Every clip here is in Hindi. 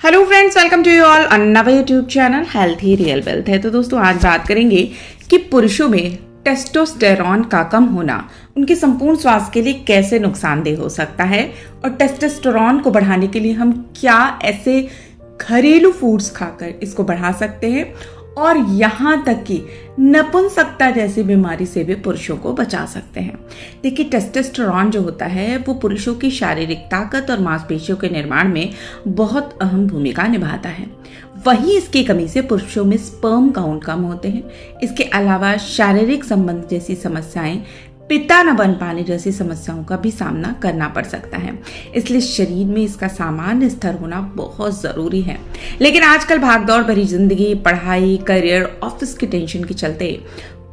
Hello friends, welcome to you all another YouTube channel healthy real wealth है। तो दोस्तों आज बात करेंगे कि पुरुषों में टेस्टोस्टेरॉन का कम होना उनके संपूर्ण स्वास्थ्य के लिए कैसे नुकसानदेह हो सकता है और टेस्टोस्टेरॉन को बढ़ाने के लिए हम क्या ऐसे घरेलू फूड्स खाकर इसको बढ़ा सकते हैं और यहाँ तक कि नपुंसकता जैसी बीमारी से भी पुरुषों को बचा सकते हैं। देखिए, टेस्टोस्टेरॉन जो होता है वो पुरुषों की शारीरिक ताकत और मांसपेशियों के निर्माण में बहुत अहम भूमिका निभाता है। वहीं इसकी कमी से पुरुषों में स्पर्म काउंट कम होते हैं। इसके अलावा शारीरिक संबंध जैसी समस्याएं, पिता न बन पाने जैसी समस्याओं का भी सामना करना पड़ सकता है। इसलिए शरीर में इसका सामान्य स्तर होना बहुत जरूरी है। लेकिन आजकल भागदौड़ भरी जिंदगी, पढ़ाई, करियर, ऑफिस की टेंशन के चलते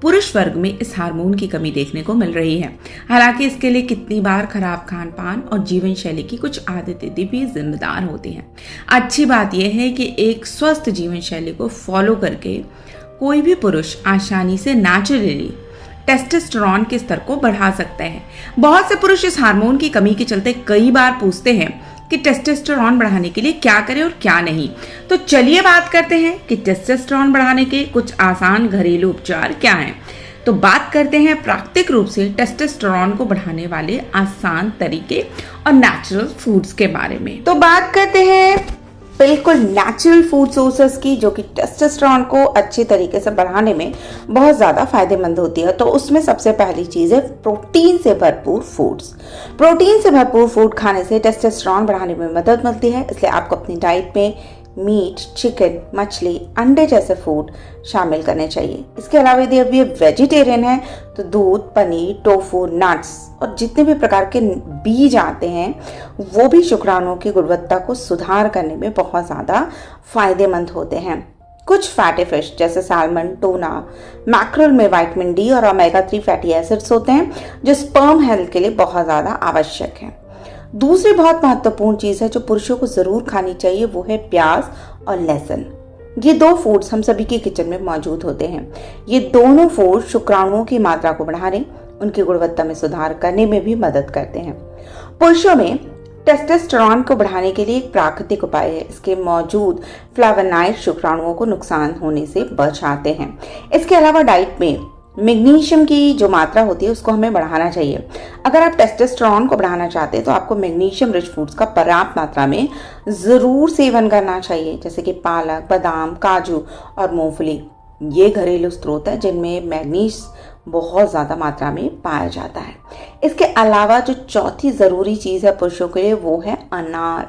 पुरुष वर्ग में इस हार्मोन की कमी देखने को मिल रही है। हालांकि इसके लिए कितनी बार खराब खान पान और जीवन शैली की कुछ आदतें भी जिम्मेदार होती हैं। अच्छी बात यह है कि एक स्वस्थ जीवन शैली को फॉलो करके कोई भी पुरुष आसानी से नेचुरली टेस्टोस्टेरॉन के स्तर को बढ़ा सकते हैं। बहुत से पुरुष इस हार्मोन की कमी के चलते कई बार पूछते हैं कि टेस्टोस्टेरॉन बढ़ाने के लिए क्या करें और क्या नहीं। तो चलिए बात करते हैं कि टेस्टोस्टेरॉन बढ़ाने के कुछ आसान घरेलू उपचार क्या हैं। तो बात करते हैं प्राकृतिक रूप से टेस्टोस्टेरॉन को बढ़ाने वाले आसान तरीके और नेचुरल फूड्स के बारे में। तो बात करते हैं बिल्कुल नेचुरल फूड सोर्सेस की, जो कि टेस्टोस्टेरॉन को अच्छे तरीके से बढ़ाने में बहुत ज़्यादा फायदेमंद होती है। तो उसमें सबसे पहली चीज़ है प्रोटीन से भरपूर फूड्स। प्रोटीन से भरपूर फूड खाने से टेस्टोस्टेरॉन बढ़ाने में मदद मिलती है। इसलिए आपको अपनी डाइट में मीट, चिकन, मछली, अंडे जैसे फूड शामिल करने चाहिए। इसके अलावा यदि अभी वेजिटेरियन है तो दूध, पनीर, टोफू, नट्स और जितने भी प्रकार के बीज आते हैं वो भी शुक्राणुओं की गुणवत्ता को सुधार करने में बहुत ज़्यादा फायदेमंद होते हैं। कुछ फैटी फिश जैसे सैल्मन, टूना, मैक्रोल में विटामिन डी और ओमेगा 3 फैटी एसिड्स होते हैं जो स्पर्म हेल्थ के लिए बहुत ज़्यादा आवश्यक है। दूसरी बहुत महत्वपूर्ण चीज़ है जो पुरुषों को ज़रूर खानी चाहिए, वो है प्याज और लहसुन। ये दो फूड्स हम सभी के किचन में मौजूद होते हैं। ये दोनों फूड शुक्राणुओं की मात्रा को बढ़ाने, उनकी गुणवत्ता में सुधार करने में भी मदद करते हैं। पुरुषों में टेस्टोस्टेरॉन को बढ़ाने के लिए एक प्राकृतिक उपाय है। इसके मौजूद फ्लावोनाइड शुक्राणुओं को नुकसान होने से बचाते हैं। इसके अलावा डाइट में मैग्नीशियम की जो मात्रा होती है उसको हमें बढ़ाना चाहिए। अगर आप टेस्टोस्टेरॉन को बढ़ाना चाहते हैं तो आपको मैग्नीशियम रिच फूड्स का पर्याप्त मात्रा में ज़रूर सेवन करना चाहिए, जैसे कि पालक, बादाम, काजू और मूंगफली। ये घरेलू स्रोत है जिनमें मैग्नीज बहुत ज़्यादा मात्रा में पाया जाता है। इसके अलावा जो चौथी ज़रूरी चीज़ है पुरुषों के लिए वो है अनार।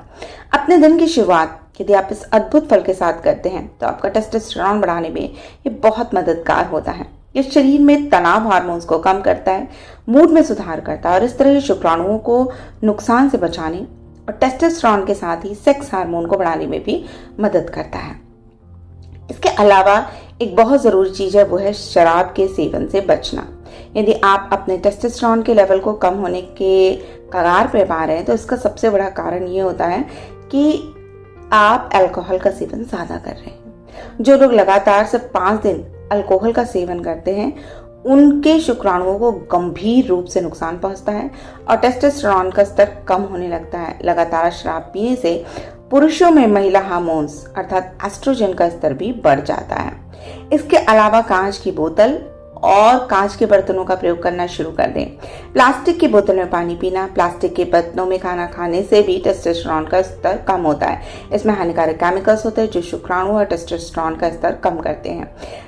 अपने दिन की शुरुआत यदि आप इस अद्भुत फल के साथ करते हैं तो आपका टेस्टोस्टेरॉन बढ़ाने में ये बहुत मददगार होता है। ये शरीर में तनाव हार्मोन्स को कम करता है, मूड में सुधार करता है और इस तरह शुक्राणुओं को नुकसान से बचाने और टेस्टोस्टेरॉन के साथ ही सेक्स हार्मोन को बढ़ाने में भी मदद करता है। इसके अलावा एक बहुत ज़रूरी चीज़ है वो है शराब के सेवन से बचना। यदि आप अपने टेस्टोस्टेरॉन के लेवल को कम होने के कगार पे पा रहे हैं तो इसका सबसे बड़ा कारण ये होता है कि आप अल्कोहल का सेवन ज़्यादा कर रहे हैं। जो लोग लगातार सिर्फ 5 दिन अल्कोहल का सेवन करते हैं उनके शुक्राणुओं को गंभीर रूप से नुकसान पहुंचता है और टेस्टोस्टेरॉन का स्तर कम होने लगता है। लगातार शराब पीने से पुरुषों में महिला हार्मोन्स अर्थात एस्ट्रोजन का स्तर भी बढ़ जाता है। इसके अलावा कांच की बोतल और कांच के बर्तनों का प्रयोग करना शुरू कर दें। प्लास्टिक की बोतल में पानी पीना, प्लास्टिक के बर्तनों में खाना खाने से भी टेस्टोस्टेरॉन का स्तर कम होता है। इसमें हानिकारक केमिकल्स होते हैं जो शुक्राणु और टेस्टोस्टेरॉन का स्तर कम करते हैं।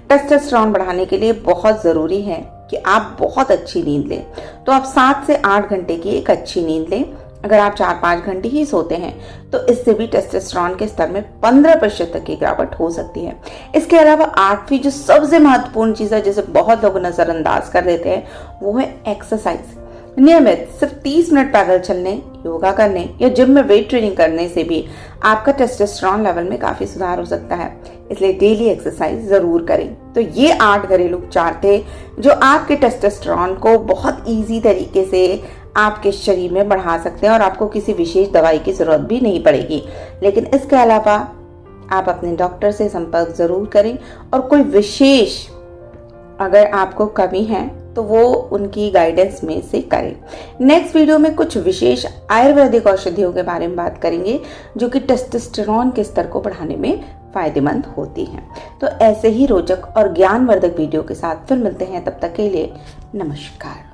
टेस्टोस्टेरॉन बढ़ाने के लिए बहुत ज़रूरी है कि आप बहुत अच्छी नींद लें। तो आप 7 से 8 घंटे की एक अच्छी नींद लें। अगर आप 4-5 घंटे ही सोते हैं तो इससे भी टेस्टोस्टेरॉन के स्तर में 15% तक की गिरावट हो सकती है। इसके अलावा 8वीं जो सबसे महत्वपूर्ण चीज़ है जिसे बहुत लोग नज़रअंदाज कर देते हैं वो है एक्सरसाइज। नियमित सिर्फ 30 मिनट पैदल चलने, योगा करने या जिम में वेट ट्रेनिंग करने से भी आपका टेस्टोस्टेरॉन लेवल में काफ़ी सुधार हो सकता है। इसलिए डेली एक्सरसाइज ज़रूर करें। तो ये 8 घरेलू उपचार थे जो आपके टेस्टोस्टेरॉन को बहुत ईजी तरीके से आपके शरीर में बढ़ा सकते हैं और आपको किसी विशेष दवाई की ज़रूरत भी नहीं पड़ेगी। लेकिन इसके अलावा आप अपने डॉक्टर से संपर्क ज़रूर करें और कोई विशेष अगर आपको कमी है तो वो उनकी गाइडेंस में से करें। नेक्स्ट वीडियो में कुछ विशेष आयुर्वेदिक औषधियों के बारे में बात करेंगे जो कि टेस्टोस्टेरोन के स्तर को बढ़ाने में फायदेमंद होती हैं। तो ऐसे ही रोचक और ज्ञानवर्धक वीडियो के साथ फिर मिलते हैं, तब तक के लिए नमस्कार।